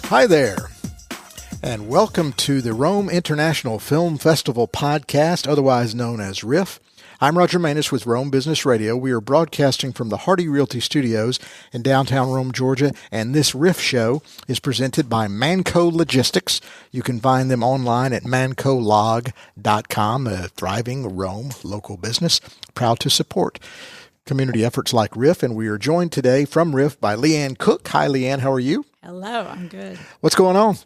Hi there, and welcome to the Rome International Film Festival podcast, otherwise known as RIFF. I'm Roger Manus with Rome Business Radio. We are broadcasting from the Hardy Realty Studios in downtown Rome, Georgia, and this RIFF show is presented by Manco Logistics. You can find them online at mancolog.com, a thriving Rome local business, proud to support community efforts like RIFF, and we are joined today from RIFF by Leanne Cook. Hi, Leanne. How are you? Hello, I'm good. What's going on?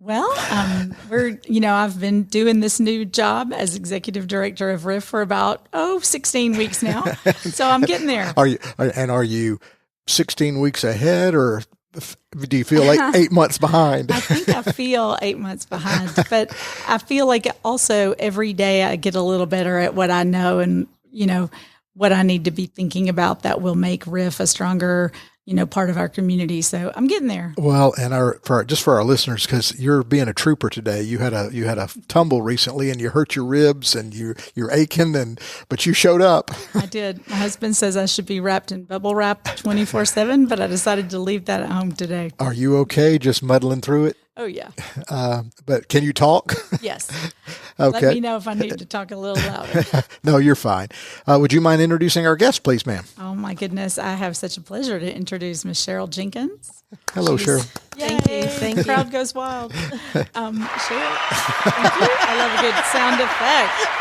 Well, I've been doing this new job as executive director of RIFF for about 16 weeks now. So I'm getting there. Are you 16 weeks ahead, or do you feel like 8 months behind? I think I feel 8 months behind, but I feel like also every day I get a little better at what I know and, what I need to be thinking about that will make RIFF a stronger part of our community. So I'm getting there. Well, and for our listeners, because you're being a trooper today, you had a tumble recently and you hurt your ribs and you're aching, but you showed up. I did. My husband says I should be wrapped in bubble wrap 24/7, but I decided to leave that at home today. Are you okay? Just muddling through it? Oh, yeah. But can you talk? Yes. Okay. Let me know if I need to talk a little louder. No, you're fine. Would you mind introducing our guest, please, ma'am? Oh, my goodness. I have such a pleasure to introduce Miss Cheryl Jenkins. Hello, Cheryl. Yay. Thank you. The crowd goes wild. Cheryl, thank you. I love a good sound effect.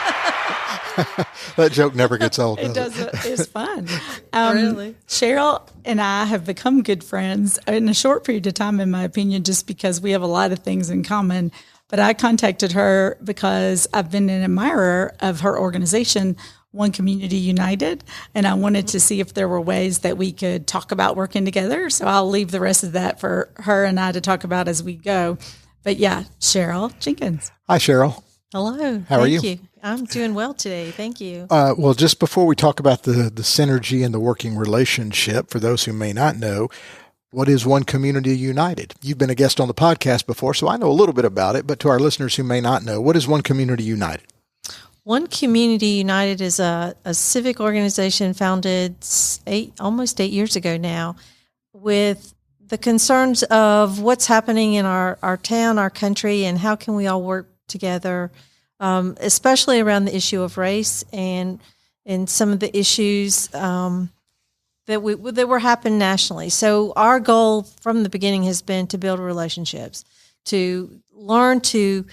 That joke never gets old, It does it? It's fun. Really? Cheryl and I have become good friends in a short period of time, in my opinion, just because we have a lot of things in common. But I contacted her because I've been an admirer of her organization, One Community United, and I wanted to see if there were ways that we could talk about working together. So I'll leave the rest of that for her and I to talk about as we go. But yeah, Cheryl Jenkins. Hi, Cheryl. Hello. How are you? Thank you. I'm doing well today. Thank you. Well, just before we talk about the synergy and the working relationship, for those who may not know, what is One Community United? You've been a guest on the podcast before, so I know a little bit about it, but to our listeners who may not know, what is One Community United? One Community United is a civic organization founded almost 8 years ago now, with the concerns of what's happening in our town, our country, and how can we all work together, especially around the issue of race and some of the issues that were happening nationally. So our goal from the beginning has been to build relationships, to learn to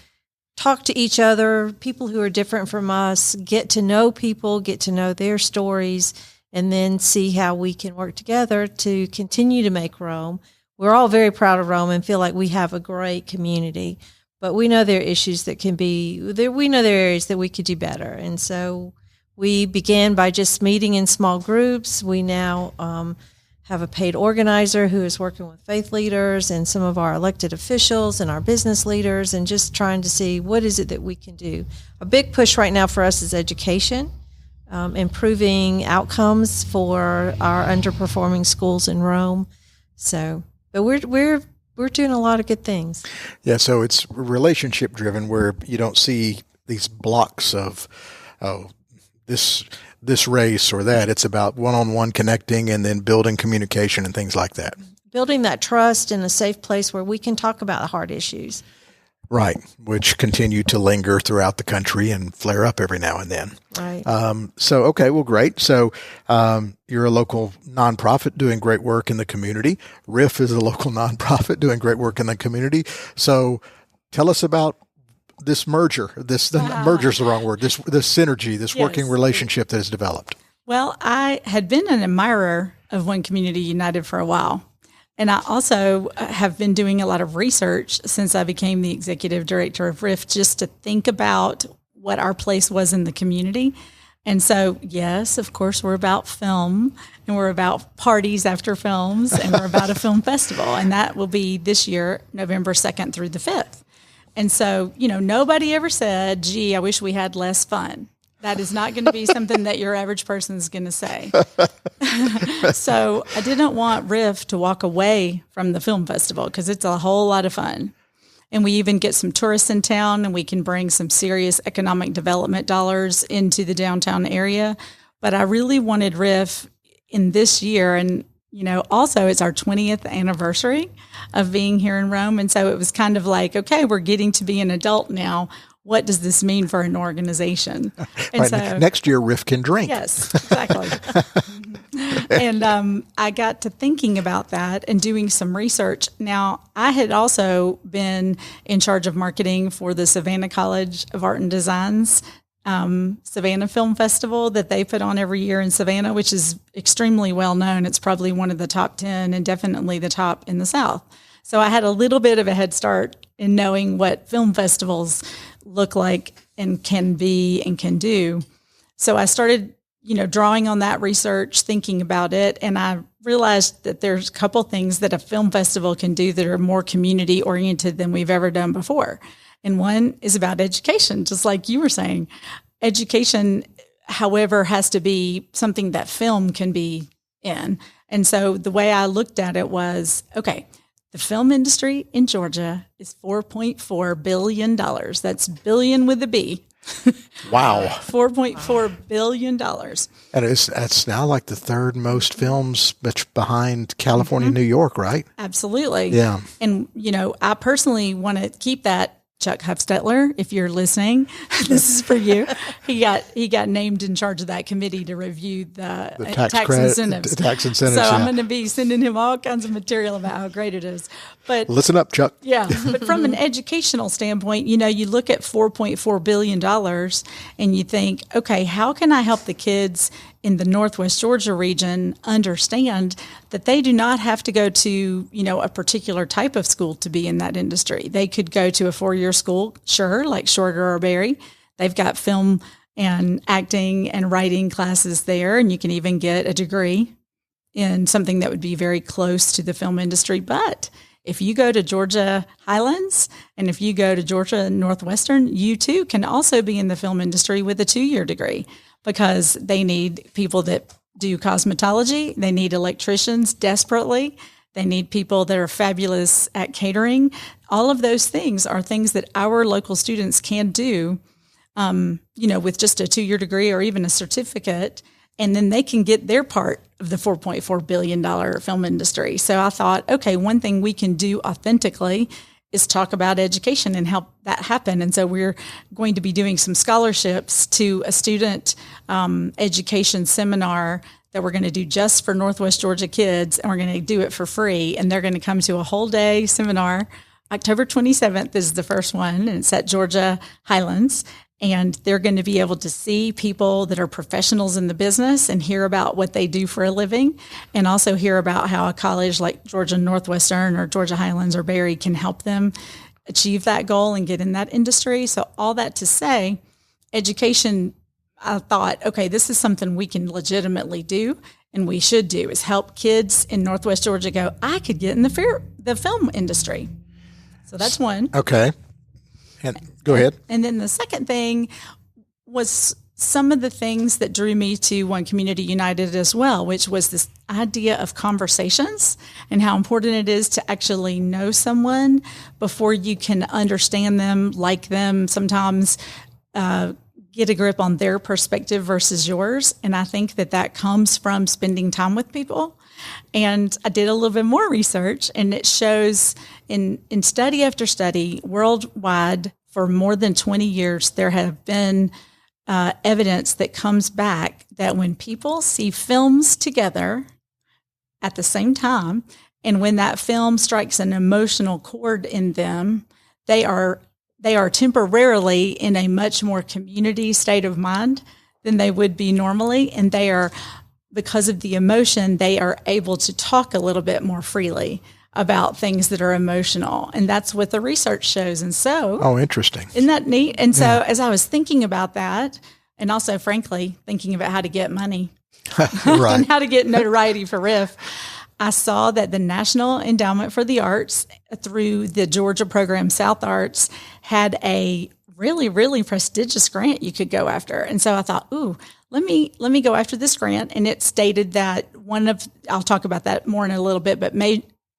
talk to each other, people who are different from us, get to know people, get to know their stories, and then see how we can work together to continue to make Rome. We're all very proud of Rome and feel like we have a great community, but we know there are issues that can be there. We know there are areas that we could do better. And so we began by just meeting in small groups. We now have a paid organizer who is working with faith leaders and some of our elected officials and our business leaders, and just trying to see what is it that we can do. A big push right now for us is education, improving outcomes for our underperforming schools in Rome. So, but we're doing a lot of good things. Yeah, so it's relationship driven, where you don't see these blocks of this race or that. It's about one-on-one connecting and then building communication and things like that. Building that trust in a safe place where we can talk about hard issues. Right, which continue to linger throughout the country and flare up every now and then. Right. Okay, well, great. So you're a local nonprofit doing great work in the community. RIFF is a local nonprofit doing great work in the community. So tell us about this merger. Merger is the wrong word. This synergy, this working relationship that has developed. Well, I had been an admirer of One Community United for a while. And I also have been doing a lot of research since I became the executive director of RIFF, just to think about what our place was in the community. And so, yes, of course, we're about film, and we're about parties after films, and we're about a film festival. And that will be this year, November 2nd through the 5th. And so, nobody ever said, gee, I wish we had less fun. That is not going to be something that your average person is going to say. So I didn't want RIFF to walk away from the film festival, because it's a whole lot of fun. And we even get some tourists in town, and we can bring some serious economic development dollars into the downtown area. But I really wanted RIFF in this year, and also it's our 20th anniversary of being here in Rome. And so it was kind of like, okay, we're getting to be an adult now. What does this mean for an organization? And right. so Next year, RIFF can drink. Yes, exactly. And I got to thinking about that and doing some research. Now, I had also been in charge of marketing for the Savannah College of Art and Design's Savannah Film Festival that they put on every year in Savannah, which is extremely well known. It's probably one of the top 10 and definitely the top in the South. So I had a little bit of a head start in knowing what film festivals look like and can be and can do. So I started, drawing on that research, thinking about it, and I realized that there's a couple things that a film festival can do that are more community oriented than we've ever done before. And one is about education, just like you were saying. Education, however, has to be something that film can be in. And so the way I looked at it was, okay, the film industry in Georgia is $4.4 billion. That's billion with a B. Wow. $4.4 billion. And that's now like the third most films behind California, New York, right? Absolutely. Yeah. And, I personally want to keep that. Chuck Hufstetler, if you're listening, this is for you. He got named in charge of that committee to review the tax incentives. Tax incentives. So I'm going to be sending him all kinds of material about how great it is. But listen up, Chuck. Yeah, but from an educational standpoint, you look at $4.4 billion and you think, okay, how can I help the kids in the Northwest Georgia region understand that they do not have to go to, a particular type of school to be in that industry. They could go to a 4-year school, sure, like Shorter or Berry. They've got film and acting and writing classes there, and you can even get a degree in something that would be very close to the film industry. But if you go to Georgia Highlands and if you go to Georgia Northwestern, you too can also be in the film industry with a 2-year degree, because they need people that do cosmetology. They need electricians desperately. They need people that are fabulous at catering. All of those things are things that our local students can do, with just a 2-year degree or even a certificate, and then they can get their part of the $4.4 billion film industry. So I thought, okay, one thing we can do authentically is talk about education and help that happen. And so we're going to be doing some scholarships to a student education seminar that we're going to do just for Northwest Georgia kids, and we're going to do it for free. And they're going to come to a whole day seminar. October 27th is the first one, and it's at Georgia Highlands. And they're going to be able to see people that are professionals in the business and hear about what they do for a living, and also hear about how a college like Georgia Northwestern or Georgia Highlands or Berry can help them achieve that goal and get in that industry. So all that to say, education, I thought, okay, this is something we can legitimately do and we should do, is help kids in Northwest Georgia go, I could get in the film industry. So that's one. Okay. And go ahead. And then the second thing was some of the things that drew me to One Community United as well, which was this idea of conversations and how important it is to actually know someone before you can understand them, like them, sometimes get a grip on their perspective versus yours. And I think that comes from spending time with people. And I did a little bit more research, and it shows in study after study worldwide for more than 20 years, there have been evidence that comes back that when people see films together at the same time, and when that film strikes an emotional chord in them, they are temporarily in a much more community state of mind than they would be normally. And they are, because of the emotion, they are able to talk a little bit more freely about things that are emotional. And that's what the research shows. And so, oh, interesting. Isn't that neat? And so as I was thinking about that, and also frankly, thinking about how to get money right. and how to get notoriety for RIFF, I saw that the National Endowment for the Arts, through the Georgia program South Arts, had a really, really prestigious grant you could go after. And so I thought, let me go after this grant. And it stated that I'll talk about that more in a little bit, but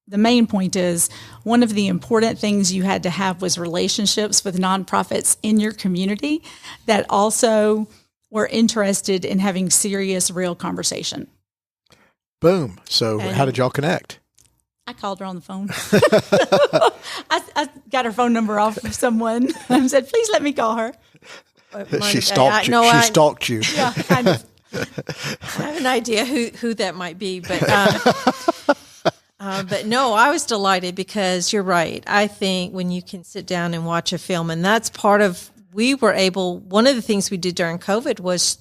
the main point is one of the important things you had to have was relationships with nonprofits in your community that also were interested in having serious, real conversation. Boom. So how did y'all connect? I called her on the phone. I got her phone number off of someone and said, please let me call her. She stalked you. She stalked you. Yeah, kind of. I have an idea who that might be, but no, I was delighted because you're right. I think when you can sit down and watch a film, and that's part of, one of the things we did during COVID was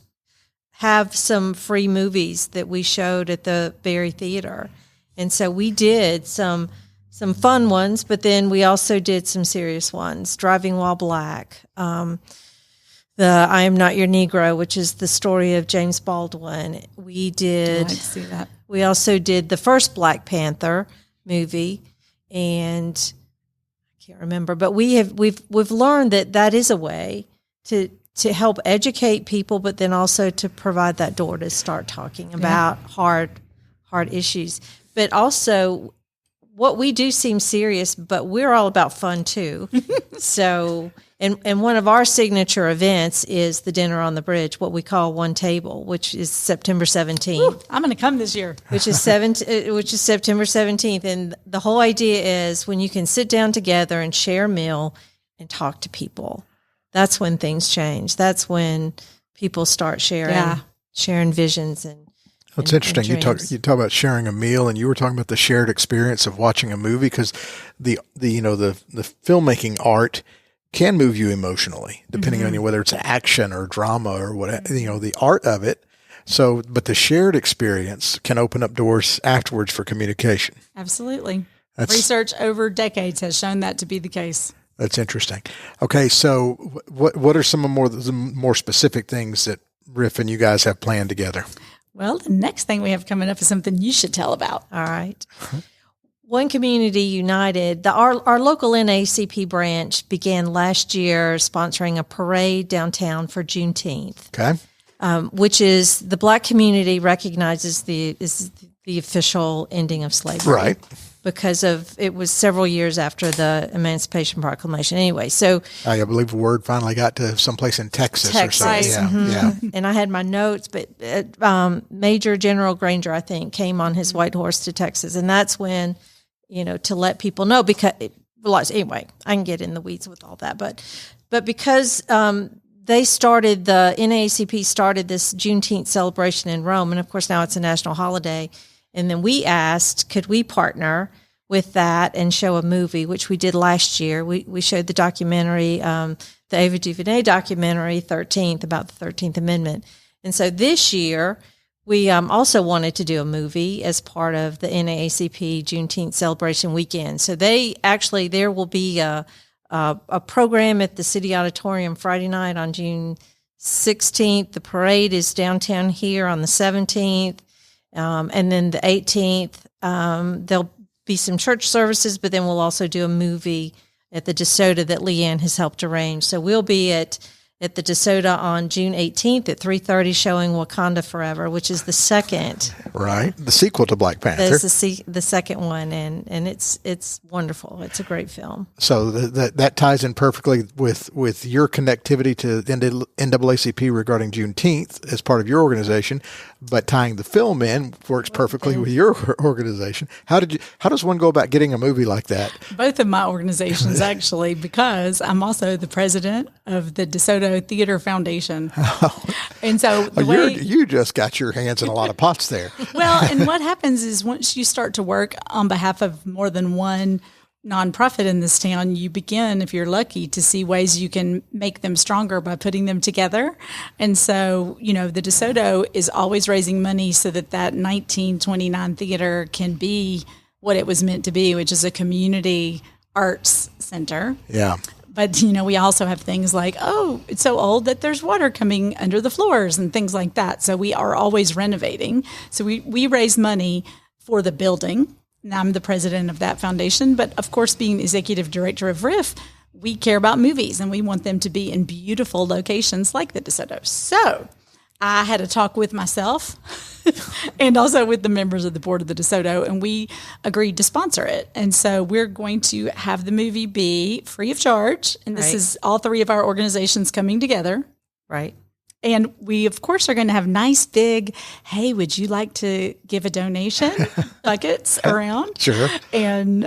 have some free movies that we showed at the Berry Theater. And so we did some fun ones, but then we also did some serious ones. Driving While Black, the I Am Not Your Negro, which is the story of James Baldwin. We did. I'd like to see that. We also did the first Black Panther movie, and I can't remember, but we've learned that is a way to help educate people, but then also to provide that door to start talking about hard issues. But also, what we do seems serious, but we're all about fun too. So, and one of our signature events is the Dinner on the Bridge, what we call One Table, which is September 17th. Ooh, I'm going to come this year. which is September 17th. And the whole idea is when you can sit down together and share a meal and talk to people, that's when things change. That's when people start sharing visions and. It's interesting. You talk about sharing a meal, and you were talking about the shared experience of watching a movie, because the filmmaking art can move you emotionally, depending on whether it's action or drama or what, the art of it. So, but the shared experience can open up doors afterwards for communication. Absolutely. Research over decades has shown that to be the case. That's interesting. Okay, so what are some of the more specific things that RIFF and you guys have planned together? Well, the next thing we have coming up is something you should tell about. All right. One Community United, our local NAACP branch began last year sponsoring a parade downtown for Juneteenth. Okay. Which is the Black community recognizes the official ending of slavery. Right. Because it was several years after the Emancipation Proclamation. Anyway, so I believe the word finally got to someplace in Texas or something. Yeah, yeah. And I had my notes, but Major General Granger, I think, came on his white horse to Texas, and that's when, to let people know, because anyway, I can get in the weeds with all that, but because they started, the NAACP started this Juneteenth celebration in Rome, and of course now it's a national holiday. And then we asked, could we partner with that and show a movie, which we did last year. We showed the documentary, the Ava DuVernay documentary, 13th, about the 13th Amendment. And so this year, we also wanted to do a movie as part of the NAACP Juneteenth celebration weekend. So there will be a program at the City Auditorium Friday night on June 16th. The parade is downtown here on the 17th. And then the 18th, there'll be some church services, but then we'll also do a movie at the DeSoto that Leanne has helped arrange. So we'll be at the DeSoto on June 18th at 3:30 showing Wakanda Forever, which is the second. Right. The sequel to Black Panther. That's the second one, and it's wonderful. It's a great film. So that ties in perfectly with your connectivity to NAACP regarding Juneteenth as part of your organization, but tying the film in works perfectly with your organization. How does one go about getting a movie like that? Both of my organizations, actually, because I'm also the president of the DeSoto Theater Foundation. And so you just got your hands in a lot of pots there. Well, and what happens is once you start to work on behalf of more than one nonprofit in this town, you begin, if you're lucky, to see ways you can make them stronger by putting them together. And so, the DeSoto is always raising money so that 1929 theater can be what it was meant to be, which is a community arts center. Yeah. But, we also have things like, it's so old that there's water coming under the floors and things like that. So we are always renovating. So we raise money for the building. And I'm the president of that foundation. But, of course, being executive director of RIFF, we care about movies and we want them to be in beautiful locations like the DeSoto. So I had a talk with myself and also with the members of the board of the DeSoto, and we agreed to sponsor it. And so we're going to have the movie be free of charge. And this is all three of our organizations coming together. Right. And we, of course, are going to have nice big, hey, would you like to give a donation buckets around? Sure. And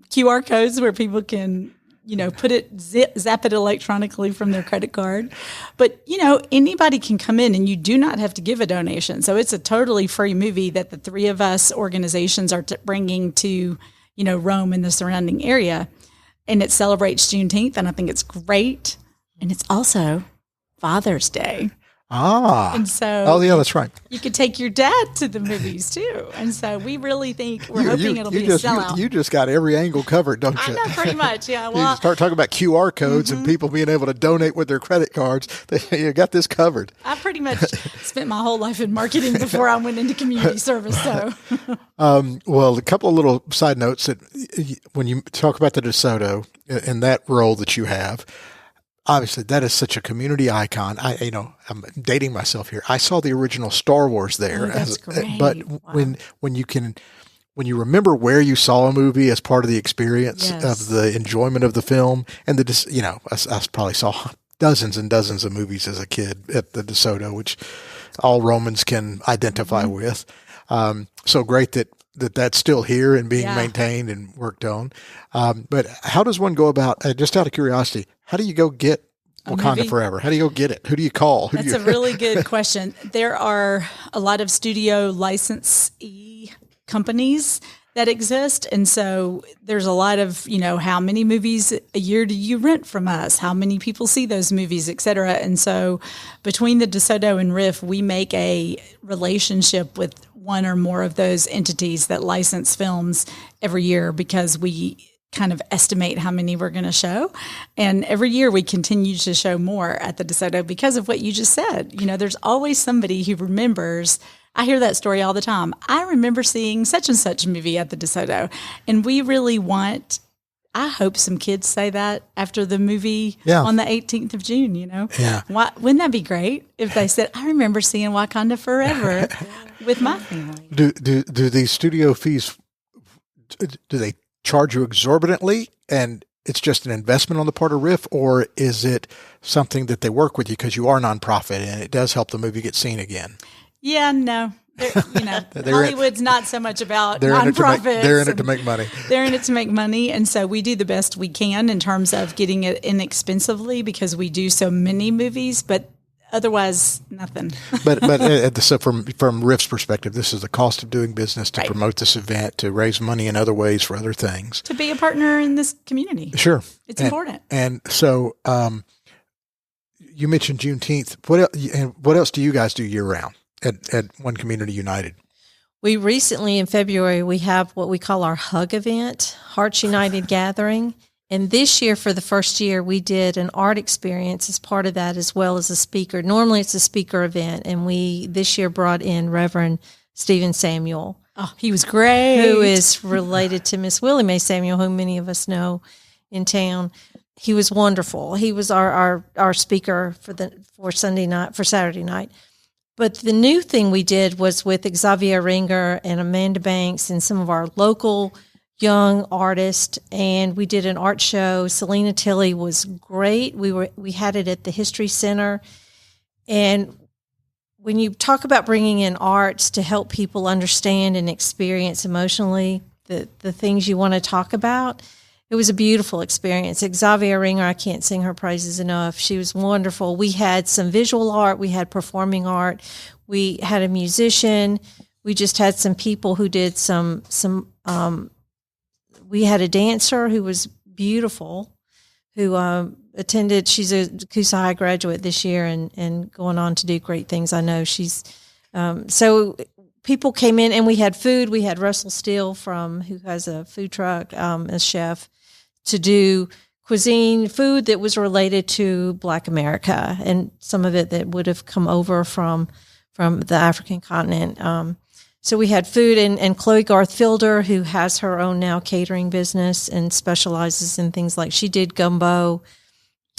QR codes where people can, put it, zap it electronically from their credit card. But, anybody can come in and you do not have to give a donation. So it's a totally free movie that the three of us organizations are bringing to, Rome and the surrounding area. And it celebrates Juneteenth, and I think it's great. And it's also Father's Day. And so that's right. You could take your dad to the movies too. And so we really think we're hoping it'll be a sellout. You just got every angle covered, don't you? I know, pretty much. Yeah. Well, you start talking about QR codes and people being able to donate with their credit cards. You got this covered. I pretty much spent my whole life in marketing before I went into community service. So, well, a couple of little side notes that when you talk about the DeSoto and that role that you have. Obviously, that is such a community icon. I'm dating myself here. I saw the original Star Wars there. Oh, that's great. But when you remember where you saw a movie as part of the experience of the enjoyment of the film, and I probably saw dozens and dozens of movies as a kid at the DeSoto, which all Romans can identify with. So great that's still here and being maintained and worked on. But how does one go about, just out of curiosity, how do you go get Wakanda Forever? How do you go get it? Who do you call? That's a really good question. There are a lot of studio licensee companies that exist. And so there's a lot of, how many movies a year do you rent from us? How many people see those movies, et cetera. And so between the DeSoto and RIFF, we make a relationship with one or more of those entities that license films every year because we kind of estimate how many we're going to show. And every year we continue to show more at the DeSoto because of what you just said. There's always somebody who remembers. I hear that story all the time. I remember seeing such and such movie at the DeSoto. And we really I hope some kids say that after the movie on the 18th of June, Yeah. Wouldn't that be great if they said, I remember seeing Wakanda Forever with my family. Do these studio fees, do they charge you exorbitantly and it's just an investment on the part of RIFF, or is it something that they work with you because you are nonprofit and it does help the movie get seen again? Yeah, no. Hollywood's not so much about nonprofits. They're in it to make money. They're in it to make money. And so we do the best we can in terms of getting it inexpensively because we do so many movies, but otherwise nothing. So from RIFF's perspective, this is the cost of doing business to promote this event, to raise money in other ways for other things. To be a partner in this community. Sure. It's important. And so you mentioned Juneteenth. What else do you guys do year round at One Community United? We recently, in February, we have what we call our HUG event, Hearts United Gathering. And this year, for the first year, we did an art experience as part of that, as well as a speaker. Normally, it's a speaker event, and we this year brought in Reverend Stephen Samuel. Oh, he was great. Who is related to Miss Willie Mae Samuel, whom many of us know in town. He was wonderful. He was our speaker for Saturday night. But the new thing we did was with Xavier Ringer and Amanda Banks and some of our local young artists, and we did an art show. Selena Tilley was great. We had it at the History Center. And when you talk about bringing in arts to help people understand and experience emotionally the things you want to talk about, it was a beautiful experience. Xavier Ringer, I can't sing her praises enough. She was wonderful. We had some visual art. We had performing art. We had a musician. We just had some people who did we had a dancer who was beautiful, who attended. She's a Coosa High graduate this year and going on to do great things. I know she's, so people came in and we had food. We had Russell Steele who has a food truck, as chef, to do food that was related to Black America and some of it that would have come over from the African continent. So we had food, and Chloe Garth-Fielder, who has her own now catering business and specializes in things like, she did gumbo.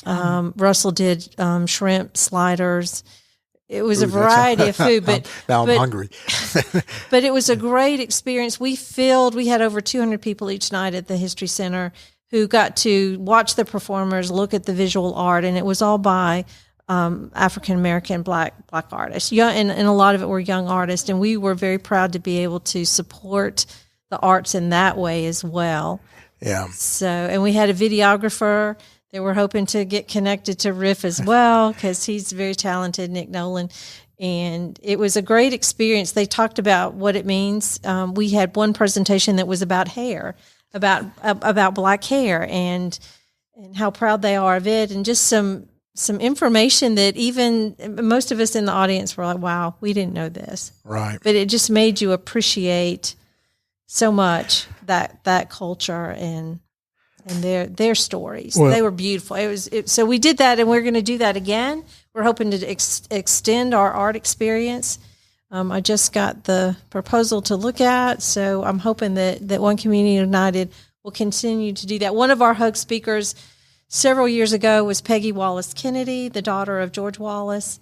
Russell did shrimp sliders. It was a variety of food, but now I'm hungry. But it was a great experience. We had over 200 people each night at the History Center who got to watch the performers, look at the visual art, and it was all by African American black artists. Young, and a lot of it were young artists, and we were very proud to be able to support the arts in that way as well. Yeah. So, and we had a videographer that we're hoping to get connected to RIFF as well, because he's very talented, Nick Nolan. And it was a great experience. They talked about what it means. We had one presentation that was about hair, about black hair, and how proud they are of it, and just some information that even most of us in the audience were like, wow, we didn't know this. Right. But it just made you appreciate so much that culture and their stories. Well, they were beautiful. So we did that, and we're going to do that again. We're hoping to extend our art experience. I just got the proposal to look at, so I'm hoping that One Community United will continue to do that. One of our hug speakers several years ago was Peggy Wallace Kennedy, the daughter of George Wallace.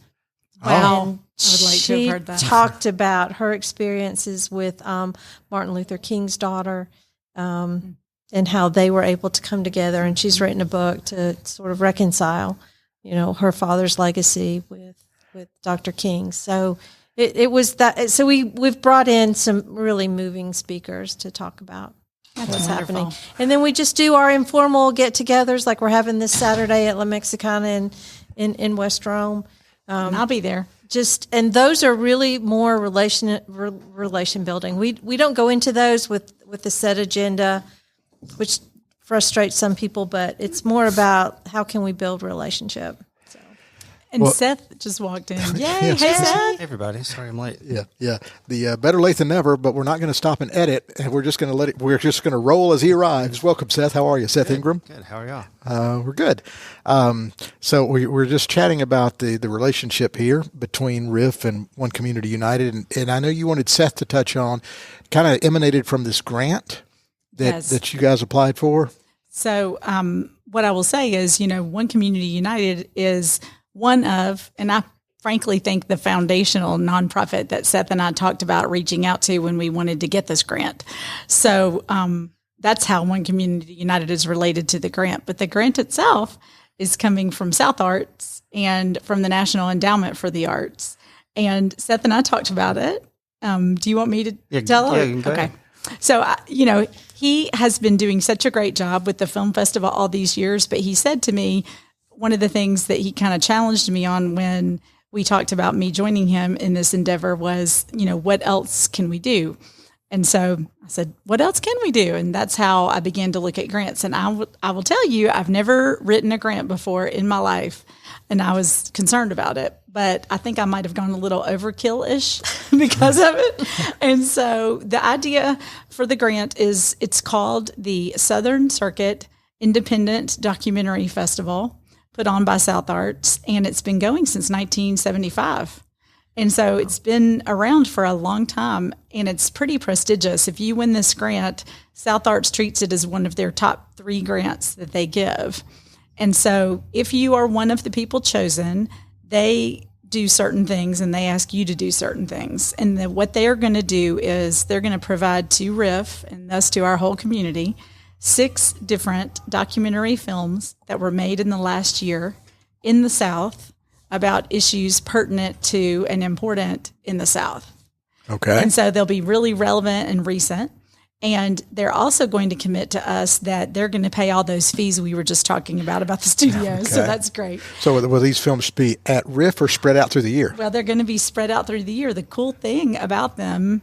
Wow. I would like to have heard that. She talked about her experiences with Martin Luther King's daughter, and how they were able to come together. And she's written a book to sort of reconcile, her father's legacy with Dr. King. So it was that. So we've brought in some really moving speakers to talk about what's happening. And then we just do our informal get-togethers, like we're having this Saturday at La Mexicana in West Rome. And I'll be there. And those are really more relation building. We don't go into those with a set agenda, which frustrates some people, but it's more about how can we build relationship. And Seth just walked in. Yay! Yes. Hey, Seth. Hey, everybody. Sorry I'm late. Yeah. The better late than never, but we're not going to stop and edit, and we're just going to we're just going to roll as he arrives. Welcome, Seth. How are you? Seth Ingram? Good. How are y'all? We're good. So we're just chatting about the relationship here between RIFF and One Community United, and I know you wanted Seth to touch on, kind of emanated from this grant that you guys applied for. So what I will say is, One Community United is one of, and I frankly think the foundational nonprofit that Seth and I talked about reaching out to when we wanted to get this grant. So that's how One Community United is related to the grant. But the grant itself is coming from South Arts and from the National Endowment for the Arts. And Seth and I talked about it. Do you want me to tell it? Yeah, okay. So, he has been doing such a great job with the film festival all these years, but he said to me, one of the things that he kind of challenged me on when we talked about me joining him in this endeavor was, what else can we do? And so I said, what else can we do? And that's how I began to look at grants. And I will tell you, I've never written a grant before in my life, and I was concerned about it. But I think I might have gone a little overkill-ish because of it. And so the idea for the grant is it's called the Southern Circuit Independent Documentary Festival, put on by South Arts, and it's been going since 1975. And so it's been around for a long time, and it's pretty prestigious. If you win this grant, South Arts treats it as one of their top 3 grants that they give. And so if you are one of the people chosen, they do certain things and they ask you to do certain things. And what they are going to do is they're going to provide to RIFF, and thus to our whole community, 6 different documentary films that were made in the last year in the South about issues pertinent to and important in the South. Okay. And so they'll be really relevant and recent. And they're also going to commit to us that they're going to pay all those fees we were just talking about the studios. Okay. So that's great. So will these films be at RIFF or spread out through the year? Well, they're going to be spread out through the year. The cool thing about them,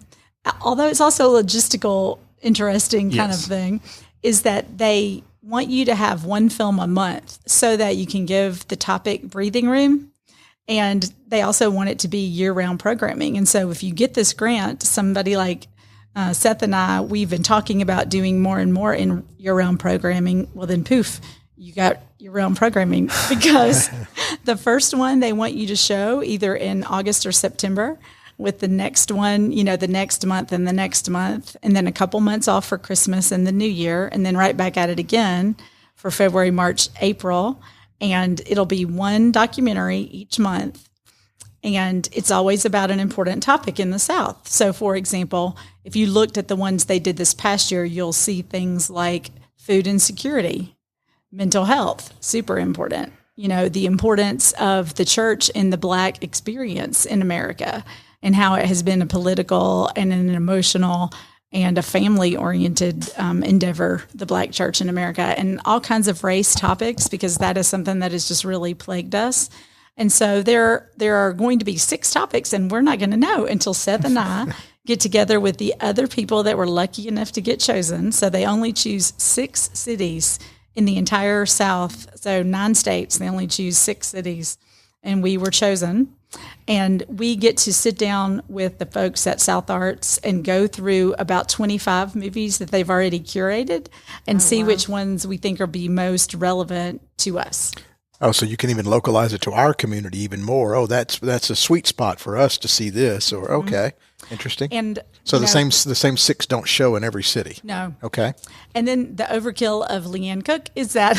although it's also a logistical, interesting kind of thing, is that they want you to have one film a month so that you can give the topic breathing room. And they also want it to be year-round programming. And so if you get this grant, somebody like Seth and I, we've been talking about doing more and more in year-round programming. Well, then poof, you got year-round programming because the first one they want you to show either in August or September, with the next one, the next month and the next month, and then a couple months off for Christmas and the New Year, and then right back at it again for February, March, April. And it'll be one documentary each month. And it's always about an important topic in the South. So, for example, if you looked at the ones they did this past year, you'll see things like food insecurity, mental health, super important, the importance of the church in the Black experience in America and how it has been a political and an emotional and a family-oriented endeavor, the Black church in America, and all kinds of race topics, because that is something that has just really plagued us. And so there are going to be 6 topics, and we're not going to know until Seth and I get together with the other people that were lucky enough to get chosen. So they only choose 6 cities in the entire South. So 9 states, they only choose 6 cities, and we were chosen. And we get to sit down with the folks at South Arts and go through about 25 movies that they've already curated and see which ones we think are be most relevant to us. Oh, so you can even localize it to our community even more. Oh, that's a sweet spot for us to see this. Or okay, interesting. And so the same 6 don't show in every city. No. Okay. And then the overkill of Leanne Cook is that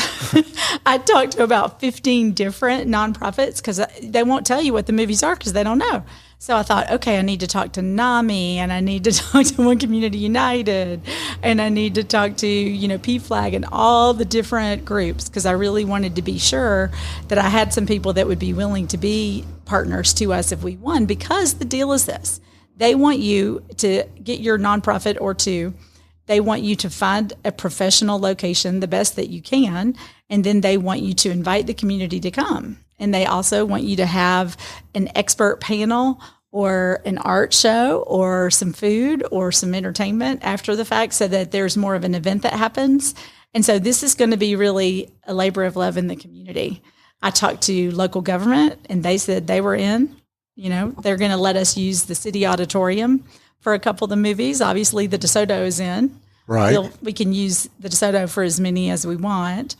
I talked to about 15 different nonprofits because they won't tell you what the movies are because they don't know. So I thought, okay, I need to talk to NAMI, and I need to talk to One Community United, and I need to talk to, PFLAG and all the different groups, because I really wanted to be sure that I had some people that would be willing to be partners to us if we won, because the deal is this. They want you to get your nonprofit or 2. They want you to find a professional location, the best that you can, and then they want you to invite the community to come. And they also want you to have an expert panel or an art show or some food or some entertainment after the fact so that there's more of an event that happens. And so this is going to be really a labor of love in the community. I talked to local government, and they said they were in. They're going to let us use the city auditorium for a couple of the movies. Obviously, the DeSoto is in. Right. We can use the DeSoto for as many as we want.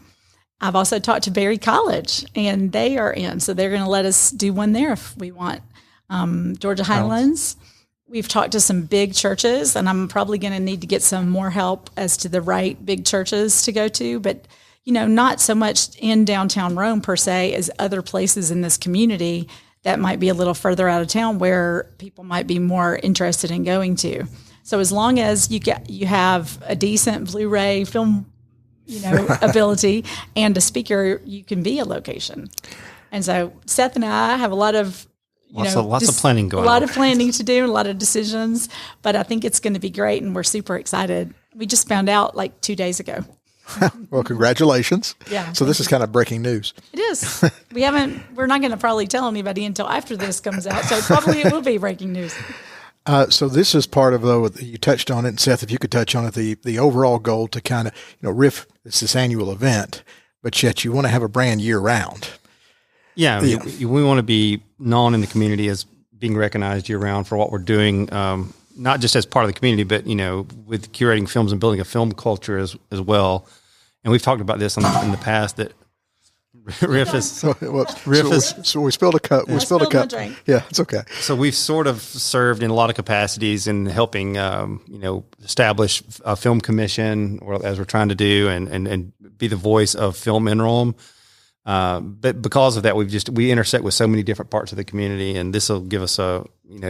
I've also talked to Berry College, and they are in. So they're going to let us do one there if we want. Georgia Highlands. We've talked to some big churches, and I'm probably going to need to get some more help as to the right big churches to go to. But, not so much in downtown Rome per se as other places in this community that might be a little further out of town where people might be more interested in going to. So as long as you have a decent Blu-ray film, ability and a speaker, you can be a location. And so Seth and I have a lot of, lots of planning going on. A lot of planning to do, a lot of decisions, but I think it's going to be great, and we're super excited. We just found out like 2 days ago. Well, congratulations. Yeah. So this is kind of breaking news. It is. We're not going to probably tell anybody until after this comes out. So probably it will be breaking news. So this is part of, though, you touched on it, and Seth, if you could touch on it, the overall goal to kind of, RIFF, it's this annual event, but yet you want to have a brand year round. Yeah. We want to be known in the community as being recognized year round for what we're doing, not just as part of the community, but, with curating films and building a film culture as well. And we've talked about this in the past that RIFF is. So we spilled a cup. We spilled a cup. Drink. Yeah, it's okay. So we've sort of served in a lot of capacities in helping, establish a film commission, or as we're trying to do, and be the voice of film in Rome. But because of that, we intersect with so many different parts of the community, and this will give us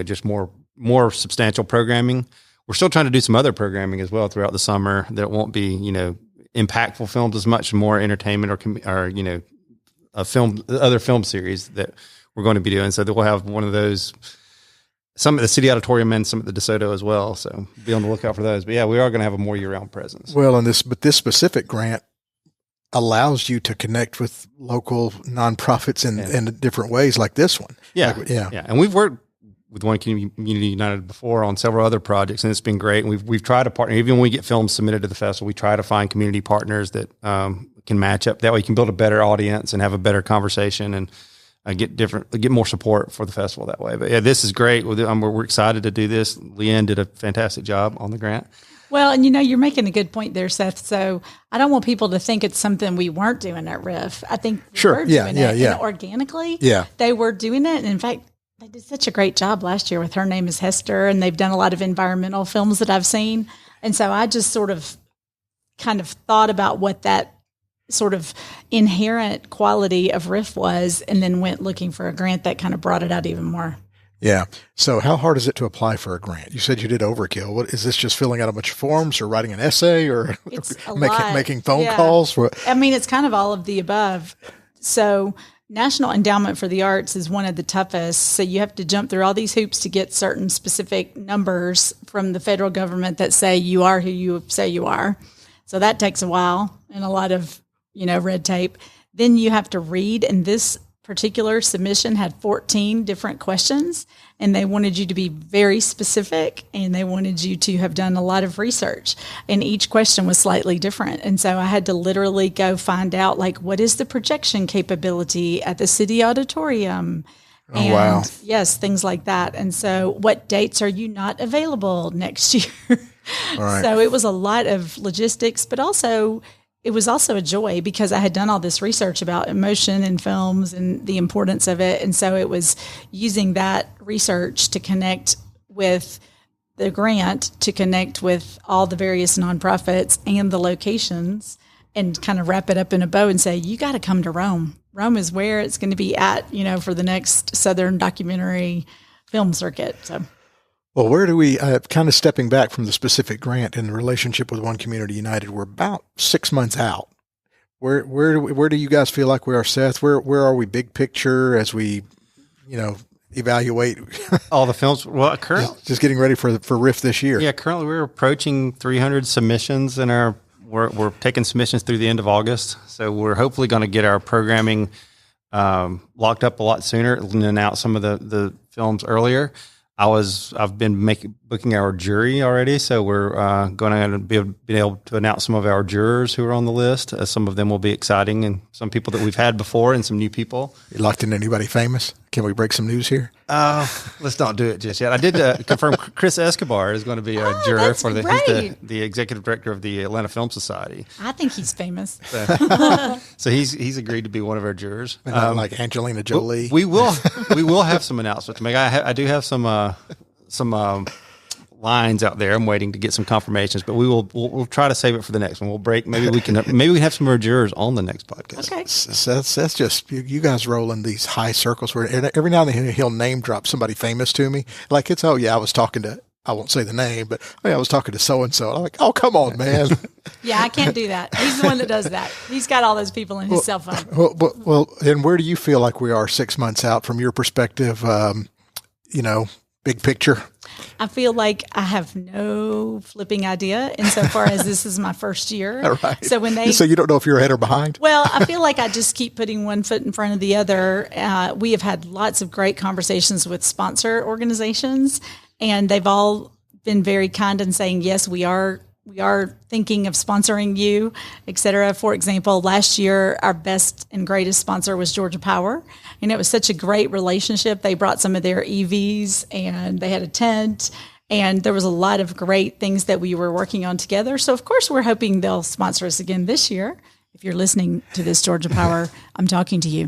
just more substantial programming. We're still trying to do some other programming as well throughout the summer that won't be, impactful films as much, more entertainment or other film series that we're going to be doing. So that we'll have one of those, some at the City Auditorium and some at the DeSoto as well. So be on the lookout for those. But yeah, we are going to have a more year-round presence. Well, but this specific grant allows you to connect with local nonprofits in different ways, like this one. Yeah, And we've worked with One Community United before on several other projects, and it's been great. And we've tried to partner. Even when we get films submitted to the festival, we try to find community partners that can match up. That way, you can build a better audience and have a better conversation, and get more support for the festival that way. But yeah, this is great. We're excited to do this. Leanne did a fantastic job on the grant. Well, and you're making a good point there, Seth. So I don't want people to think it's something we weren't doing at RIFF. I think we were doing it. And organically, they were doing it. And in fact, they did such a great job last year with Her Name is Hester, and they've done a lot of environmental films that I've seen. And so I just sort of kind of thought about what that sort of inherent quality of RIFF was, and then went looking for a grant that kind of brought it out even more. Yeah. So how hard is it to apply for a grant? You said you did overkill. What is this, just filling out a bunch of forms or writing an essay or making phone calls? I mean, it's kind of all of the above. So National Endowment for the Arts is one of the toughest. So you have to jump through all these hoops to get certain specific numbers from the federal government that say you are who you say you are. So that takes a while and a lot of, red tape. Then you have to read, and this particular submission had 14 different questions, and they wanted you to be very specific, and they wanted you to have done a lot of research, and each question was slightly different. And so I had to literally go find out, what is the projection capability at the city auditorium? Oh, wow. Yes, things like that. And so what dates are you not available next year? All right. So it was a lot of logistics, but it was also a joy because I had done all this research about emotion in films and the importance of it. And so it was using that research to connect with the grant, to connect with all the various nonprofits and the locations, and kind of wrap it up in a bow and say, you got to come to Rome. Rome is where it's going to be at, for the next Southern documentary film circuit. So. Well, where do we, kind of stepping back from the specific grant in the relationship with One Community United, we're about 6 months out. Where do you guys feel like we are, Seth? Where are we big picture as we, evaluate all the films? Well, currently just getting ready for RIFF this year. Yeah, currently we're approaching 300 submissions, and we're taking submissions through the end of August. So we're hopefully going to get our programming locked up a lot sooner and announce some of the films earlier. I've been booking our jury already, so we're going to be able to announce some of our jurors who are on the list. Some of them will be exciting, and some people that we've had before, and some new people. You locked in anybody famous? Can we break some news here? Let's not do it just yet. I did confirm Chris Escobar is going to be a juror for he's the executive director of the Atlanta Film Society. I think he's famous. So he's agreed to be one of our jurors. Like Angelina Jolie. We will have some announcements to make. I do have some lines out there. I'm waiting to get some confirmations, but we'll try to save it for the next one. We'll break. Maybe we can have some of our jurors on the next podcast. Okay. That's just you guys roll in these high circles where every now and then he'll name drop somebody famous to me. Like I was talking to, I won't say the name, but I was talking to so-and-so. I'm like, oh, come on, man. Yeah, I can't do that. He's the one that does that. He's got all those people in his cell phone. Well, and where do you feel like we are 6 months out from your perspective, big picture? I feel like I have no flipping idea insofar as this is my first year. All right. So so you don't know if you're ahead or behind? Well, I feel like I just keep putting one foot in front of the other. We have had lots of great conversations with sponsor organizations, and they've all been very kind in saying, yes, we are thinking of sponsoring you, et cetera. For example, last year, our best and greatest sponsor was Georgia Power. And it was such a great relationship. They brought some of their EVs and they had a tent. And there was a lot of great things that we were working on together. So, of course, we're hoping they'll sponsor us again this year. If you're listening to this, Georgia Power, I'm talking to you.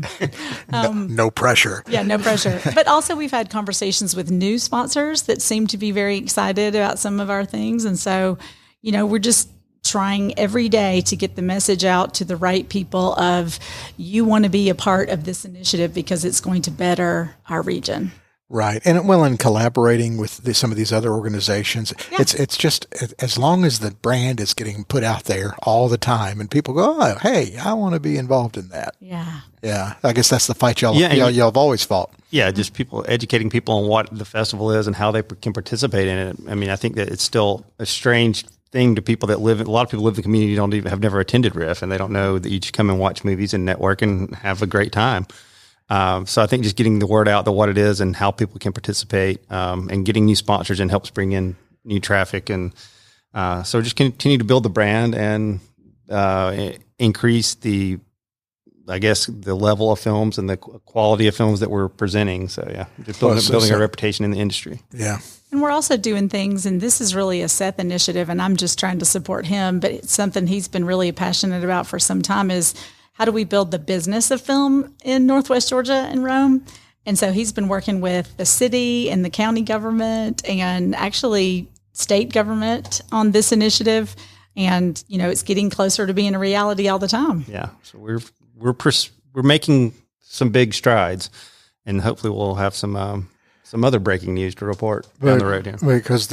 No pressure. Yeah, no pressure. But also we've had conversations with new sponsors that seem to be very excited about some of our things. And so, we're just trying every day to get the message out to the right people of you want to be a part of this initiative because it's going to better our region. Right. And in collaborating with some of these other organizations, yeah. It's just as long as the brand is getting put out there all the time and people go, oh, hey, I want to be involved in that. Yeah. Yeah. I guess that's the fight y'all have always fought. Yeah. Just educating people on what the festival is and how they can participate in it. I mean, I think that it's still a strange thing to people that a lot of people live in the community have never attended RIFF, and they don't know that you just come and watch movies and network and have a great time. So I think just getting the word out, what it is and how people can participate, and getting new sponsors and helps bring in new traffic. And so just continue to build the brand and increase the level of films and the quality of films that we're presenting. So yeah, just building our reputation in the industry. Yeah. And we're also doing things, and this is really a Seth initiative, and I'm just trying to support him, but it's something he's been really passionate about for some time is how do we build the business of film in Northwest Georgia and Rome? And so he's been working with the city and the county government and actually state government on this initiative. And, it's getting closer to being a reality all the time. Yeah. So we're making some big strides, and hopefully we'll have some other breaking news to report down the road here. Because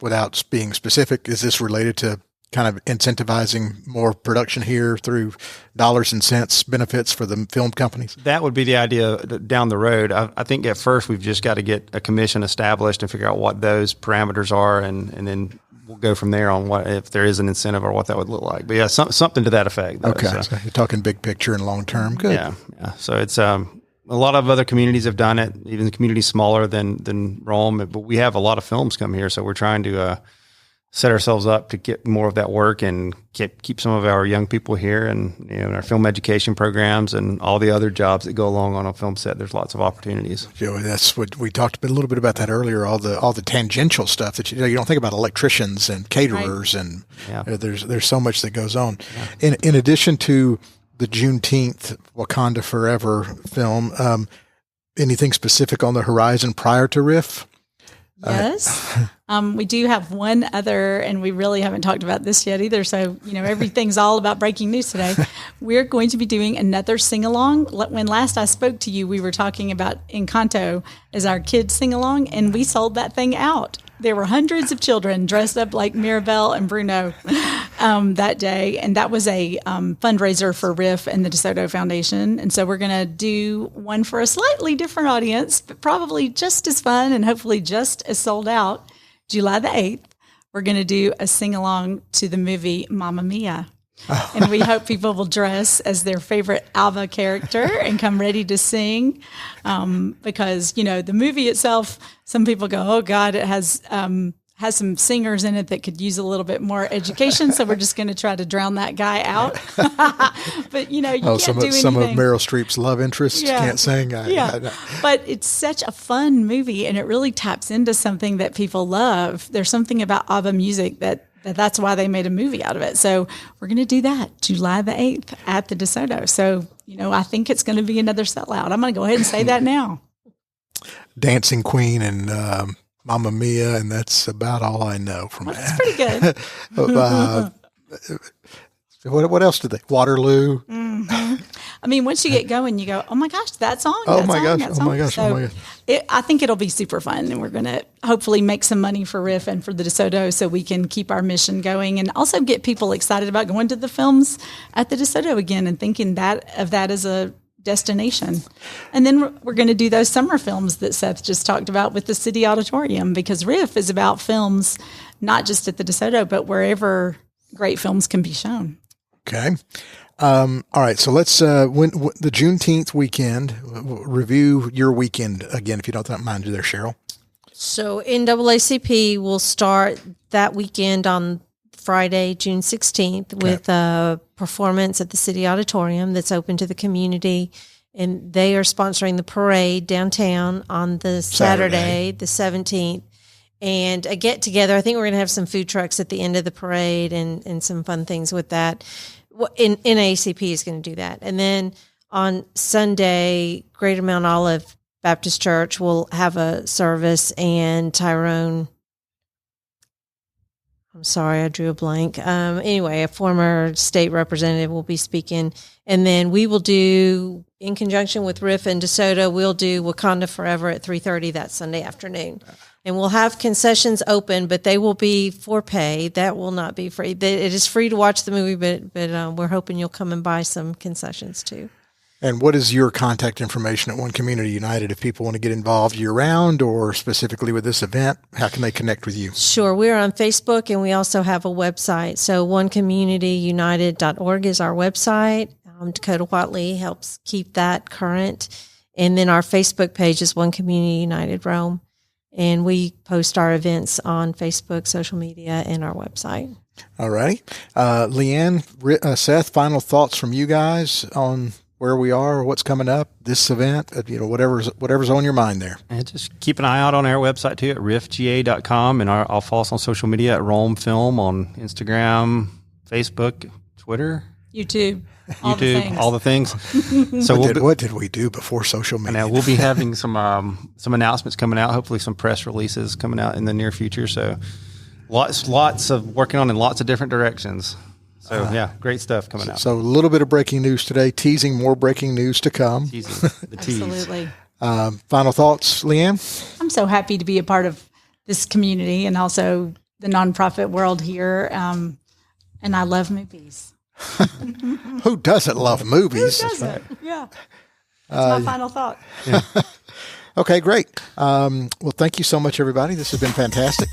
without being specific, is this related to kind of incentivizing more production here through dollars and cents benefits for the film companies? That would be the idea down the road. I think at first we've just got to get a commission established and figure out what those parameters are, and then we'll go from there on what, if there is an incentive or what that would look like. But yeah, something to that effect. Though, okay. So you're talking big picture and long term. Good. Yeah. So it's, a lot of other communities have done it, even communities smaller than Rome, but we have a lot of films come here. So we're trying to, set ourselves up to get more of that work and keep some of our young people here, and in our film education programs and all the other jobs that go along on a film set. There's lots of opportunities. Joey, that's what we talked a little bit about that earlier. All the tangential stuff that you don't think about, electricians and caterers, right. And there's so much that goes on. Yeah. In addition to the Juneteenth Wakanda Forever film, anything specific on the horizon prior to RIFF? Yes. We do have one other, and we really haven't talked about this yet either. So, everything's all about breaking news today. We're going to be doing another sing-along. When last I spoke to you, we were talking about Encanto as our kids sing-along, and we sold that thing out. There were hundreds of children dressed up like Mirabelle and Bruno that day, and that was a fundraiser for RIFF and the DeSoto Foundation. And so we're going to do one for a slightly different audience, but probably just as fun and hopefully just as sold out. July the 8th, we're going to do a sing-along to the movie Mamma Mia. And we hope people will dress as their favorite Alva character and come ready to sing. Because, the movie itself, some people go, oh, God, it has some singers in it that could use a little bit more education. So we're just going to try to drown that guy out. But, you can't do anything. Some of Meryl Streep's love interests can't sing. But it's such a fun movie, and it really taps into something that people love. There's something about ABBA music that's why they made a movie out of it. So we're going to do that July the 8th at the DeSoto. So, I think it's going to be another sellout. I'm going to go ahead and say that now. Dancing Queen and Mamma Mia, and that's about all I know from that. That's pretty good. What else did they? Waterloo. Mm-hmm. I mean, once you get going, you go, oh my gosh, that song. Oh my gosh. I think it'll be super fun, and we're going to hopefully make some money for RIFF and for the DeSoto so we can keep our mission going, and also get people excited about going to the films at the DeSoto again and thinking of that as a destination. And then we're going to do those summer films that Seth just talked about with the City Auditorium, because RIFF is about films, not just at the DeSoto, but wherever great films can be shown. Okay. All right. So let's, the Juneteenth weekend, review your weekend again, if you don't mind there, Cheryl. So NAACP will start that weekend on Friday, June 16th, with a performance at the City Auditorium that's open to the community. And they are sponsoring the parade downtown on the Saturday, the 17th. And a get-together. I think we're going to have some food trucks at the end of the parade and some fun things with that. NAACP is going to do that. And then on Sunday, Greater Mount Olive Baptist Church will have a service, and Tyrone, I'm sorry, I drew a blank. Anyway, a former state representative will be speaking. And then we will do, in conjunction with RIFF and DeSoto, we'll do Wakanda Forever at 3:30 that Sunday afternoon. And we'll have concessions open, but they will be for pay. That will not be free. It is free to watch the movie, but we're hoping you'll come and buy some concessions too. And what is your contact information at One Community United if people want to get involved year-round or specifically with this event? How can they connect with you? Sure. We're on Facebook, and we also have a website. So onecommunityunited.org is our website. Dakota Watley helps keep that current. And then our Facebook page is One Community United Rome. And we post our events on Facebook, social media, and our website. All righty. Leanne, Seth, final thoughts from you guys on where we are, what's coming up, this event, whatever's on your mind there. And just keep an eye out on our website too at riffga.com, and I'll follow us on social media at Rome Film on Instagram, Facebook, Twitter, YouTube, all the things. So what did we do before social media? We'll be having some announcements coming out, hopefully some press releases coming out in the near future. So lots of working on in lots of different directions. So great stuff coming out. So a little bit of breaking news today, teasing more breaking news to come. Teasing the tease. Absolutely. Final thoughts, Leanne? I'm so happy to be a part of this community and also the nonprofit world here. and I love movies. Who doesn't love movies? Who doesn't? Yeah. That's my final thought. Okay, great. Well, thank you so much, everybody. This has been fantastic.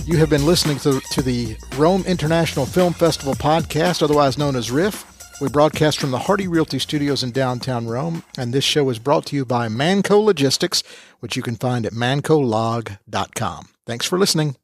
You have been listening to the Rome International Film Festival podcast, otherwise known as RIFF. We broadcast from the Hardy Realty Studios in downtown Rome, and this show is brought to you by Manco Logistics, which you can find at mancolog.com. Thanks for listening.